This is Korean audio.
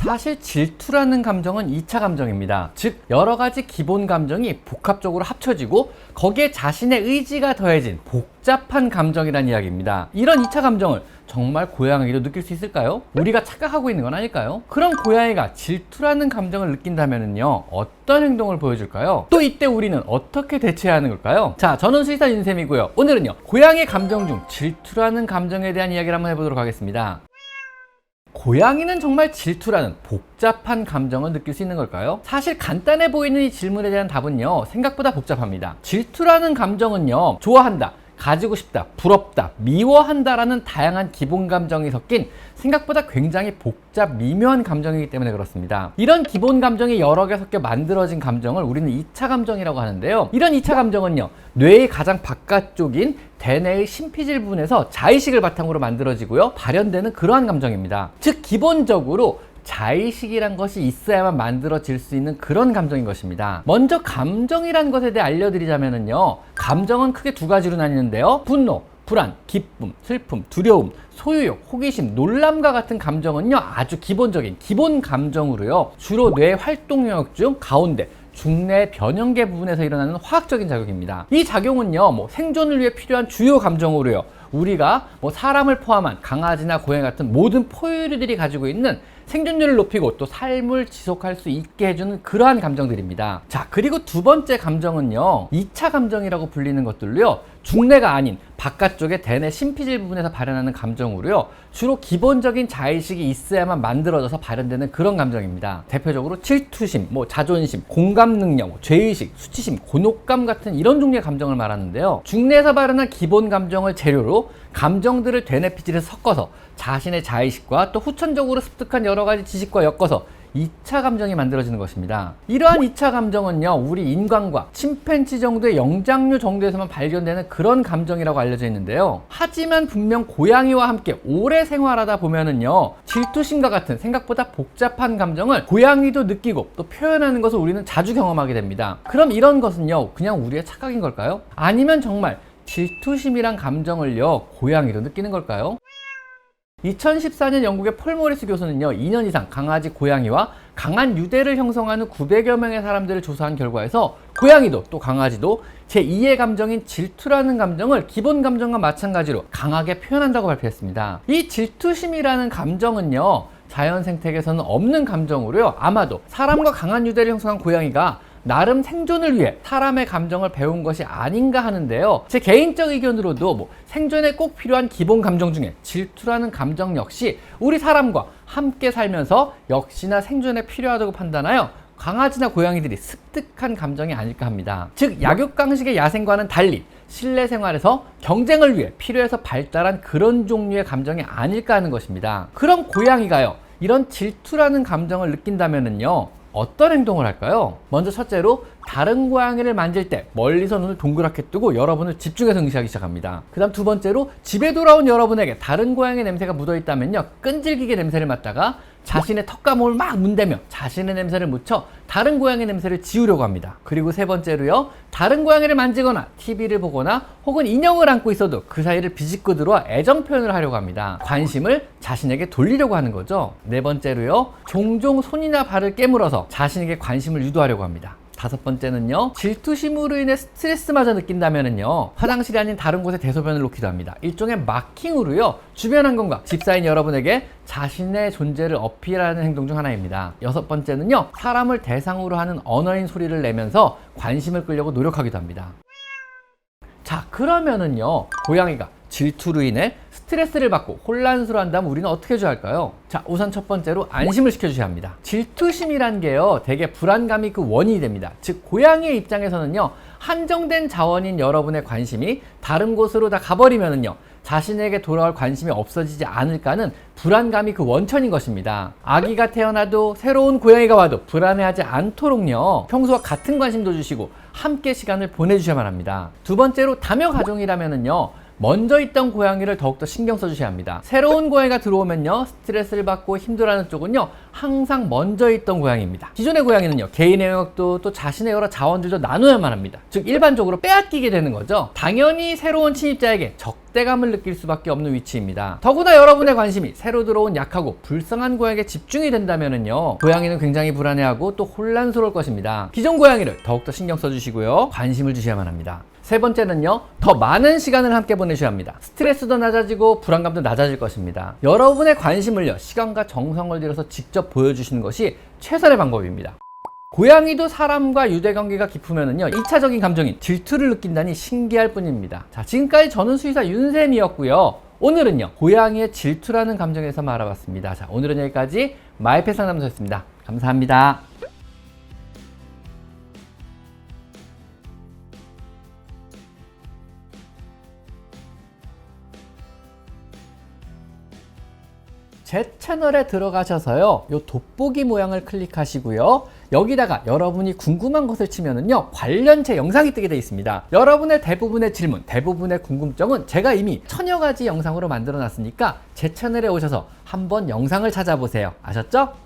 사실 질투라는 감정은 2차 감정입니다. 즉 여러 가지 기본 감정이 복합적으로 합쳐지고 거기에 자신의 의지가 더해진 복잡한 감정이란 이야기입니다. 이런 2차 감정을 정말 고양이도 느낄 수 있을까요? 우리가 착각하고 있는 건 아닐까요? 그럼 고양이가 질투라는 감정을 느낀다면요, 어떤 행동을 보여줄까요? 또 이때 우리는 어떻게 대처해야 하는 걸까요? 자, 저는 수의사 윤쌤이고요. 오늘은요, 고양이의 감정 중 질투라는 감정에 대한 이야기를 한번 해보도록 하겠습니다. 고양이는 정말 질투라는 복잡한 감정을 느낄 수 있는 걸까요? 사실 간단해 보이는 이 질문에 대한 답은요, 생각보다 복잡합니다. 질투라는 감정은요, 좋아한다, 가지고 싶다, 부럽다, 미워한다라는 다양한 기본 감정이 섞인 생각보다 굉장히 복잡 미묘한 감정이기 때문에 그렇습니다. 이런 기본 감정이 여러 개 섞여 만들어진 감정을 우리는 2차 감정이라고 하는데요. 이런 2차 감정은요, 뇌의 가장 바깥쪽인 대뇌의 심피질 부분에서 자의식을 바탕으로 만들어지고요, 발현되는 그러한 감정입니다. 즉 기본적으로 자의식이란 것이 있어야만 만들어질 수 있는 그런 감정인 것입니다. 먼저 감정이란 것에 대해 알려드리자면요, 감정은 크게 두 가지로 나뉘는데요. 분노, 불안, 기쁨, 슬픔, 두려움, 소유욕, 호기심, 놀람과 같은 감정은요, 아주 기본적인 기본 감정으로요, 주로 뇌 활동 영역 중 가운데 중뇌 변형계 부분에서 일어나는 화학적인 작용입니다. 이 작용은요, 생존을 위해 필요한 주요 감정으로요, 우리가 사람을 포함한 강아지나 고양이 같은 모든 포유류들이 가지고 있는 생존율을 높이고 또 삶을 지속할 수 있게 해주는 그러한 감정들입니다. 자, 그리고 두 번째 감정은요, 2차 감정이라고 불리는 것들로요, 중뇌가 아닌 바깥쪽의 대뇌 심피질 부분에서 발현하는 감정으로요, 주로 기본적인 자의식이 있어야만 만들어져서 발현되는 그런 감정입니다. 대표적으로 질투심, 자존심, 공감 능력, 죄의식, 수치심, 곤혹감 같은 이런 종류의 감정을 말하는데요. 중뇌에서 발현한 기본 감정을 재료로 감정들을 대뇌 피질에서 섞어서 자신의 자의식과 또 후천적으로 습득한 여러 가지 지식과 엮어서 2차 감정이 만들어지는 것입니다. 이러한 2차 감정은요, 우리 인간과 침팬지 정도의 영장류 정도에서만 발견되는 그런 감정이라고 알려져 있는데요. 하지만 분명 고양이와 함께 오래 생활하다 보면은요, 질투심과 같은 생각보다 복잡한 감정을 고양이도 느끼고 또 표현하는 것을 우리는 자주 경험하게 됩니다. 그럼 이런 것은요, 그냥 우리의 착각인 걸까요? 아니면 정말 질투심이란 감정을요, 고양이도 느끼는 걸까요? 2014년 영국의 폴 모리스 교수는요, 2년 이상 강아지, 고양이와 강한 유대를 형성하는 900여 명의 사람들을 조사한 결과에서 고양이도 또 강아지도 제2의 감정인 질투라는 감정을 기본 감정과 마찬가지로 강하게 표현한다고 발표했습니다. 이 질투심이라는 감정은요, 자연 생태계에서는 없는 감정으로요, 아마도 사람과 강한 유대를 형성한 고양이가 나름 생존을 위해 사람의 감정을 배운 것이 아닌가 하는데요. 제 개인적 의견으로도 생존에 꼭 필요한 기본 감정 중에 질투라는 감정 역시 우리 사람과 함께 살면서 역시나 생존에 필요하다고 판단하여 강아지나 고양이들이 습득한 감정이 아닐까 합니다. 즉 약육강식의 야생과는 달리 실내 생활에서 경쟁을 위해 필요해서 발달한 그런 종류의 감정이 아닐까 하는 것입니다. 그럼 고양이가요, 이런 질투라는 감정을 느낀다면요, 어떤 행동을 할까요? 먼저 첫째로 다른 고양이를 만질 때 멀리서 눈을 동그랗게 뜨고 여러분을 집중해서 응시하기 시작합니다. 그 다음 두 번째로 집에 돌아온 여러분에게 다른 고양이 냄새가 묻어있다면요, 끈질기게 냄새를 맡다가 자신의 턱과 몸을 막 문대며 자신의 냄새를 묻혀 다른 고양이 냄새를 지우려고 합니다. 그리고 세 번째로요, 다른 고양이를 만지거나 TV를 보거나 혹은 인형을 안고 있어도 그 사이를 비집고 들어와 애정 표현을 하려고 합니다. 관심을 자신에게 돌리려고 하는 거죠. 네 번째로요, 종종 손이나 발을 깨물어서 자신에게 관심을 유도하려고 합니다. 다섯 번째는요, 질투심으로 인해 스트레스마저 느낀다면은요, 화장실이 아닌 다른 곳에 대소변을 놓기도 합니다. 일종의 마킹으로요, 주변 환경과 집사인 여러분에게 자신의 존재를 어필하는 행동 중 하나입니다. 여섯 번째는요, 사람을 대상으로 하는 언어인 소리를 내면서 관심을 끌려고 노력하기도 합니다. 자, 그러면은요, 고양이가 질투로 인해 스트레스를 받고 혼란스러워한다면 우리는 어떻게 해줘야 할까요? 자, 우선 첫 번째로 안심을 시켜주셔야 합니다. 질투심이란 게요, 되게 불안감이 그 원인이 됩니다. 즉 고양이의 입장에서는요, 한정된 자원인 여러분의 관심이 다른 곳으로 다 가버리면은요, 자신에게 돌아올 관심이 없어지지 않을까는 불안감이 그 원천인 것입니다. 아기가 태어나도 새로운 고양이가 와도 불안해하지 않도록요, 평소와 같은 관심도 주시고 함께 시간을 보내주셔야만 합니다. 두 번째로 다묘 가정이라면은요, 먼저 있던 고양이를 더욱더 신경 써주셔야 합니다. 새로운 고양이가 들어오면요, 스트레스를 받고 힘들어하는 쪽은요, 항상 먼저 있던 고양이입니다. 기존의 고양이는요, 개인의 영역도 또 자신의 여러 자원들도 나눠야만 합니다. 즉 일반적으로 빼앗기게 되는 거죠. 당연히 새로운 침입자에게 적대감을 느낄 수밖에 없는 위치입니다. 더구나 여러분의 관심이 새로 들어온 약하고 불쌍한 고양이에 집중이 된다면은요, 고양이는 굉장히 불안해하고 또 혼란스러울 것입니다. 기존 고양이를 더욱더 신경 써주시고요, 관심을 주셔야만 합니다. 세 번째는요, 더 많은 시간을 함께 보내셔야 합니다. 스트레스도 낮아지고 불안감도 낮아질 것입니다. 여러분의 관심을요, 시간과 정성을 들여서 직접 보여주시는 것이 최선의 방법입니다. 고양이도 사람과 유대관계가 깊으면은요, 2차적인 감정인 질투를 느낀다니 신기할 뿐입니다. 자, 지금까지 저는 수의사 윤쌤이었고요. 오늘은요, 고양이의 질투라는 감정에 대해서 알아봤습니다. 자, 오늘은 여기까지 마이펫 상담소였습니다. 감사합니다. 제 채널에 들어가셔서요, 요 돋보기 모양을 클릭하시고요, 여기다가 여러분이 궁금한 것을 치면은요, 관련체 영상이 뜨게 되어 있습니다. 여러분의 대부분의 질문, 대부분의 궁금증은 제가 이미 1000여 가지 영상으로 만들어 놨으니까 제 채널에 오셔서 한번 영상을 찾아보세요. 아셨죠?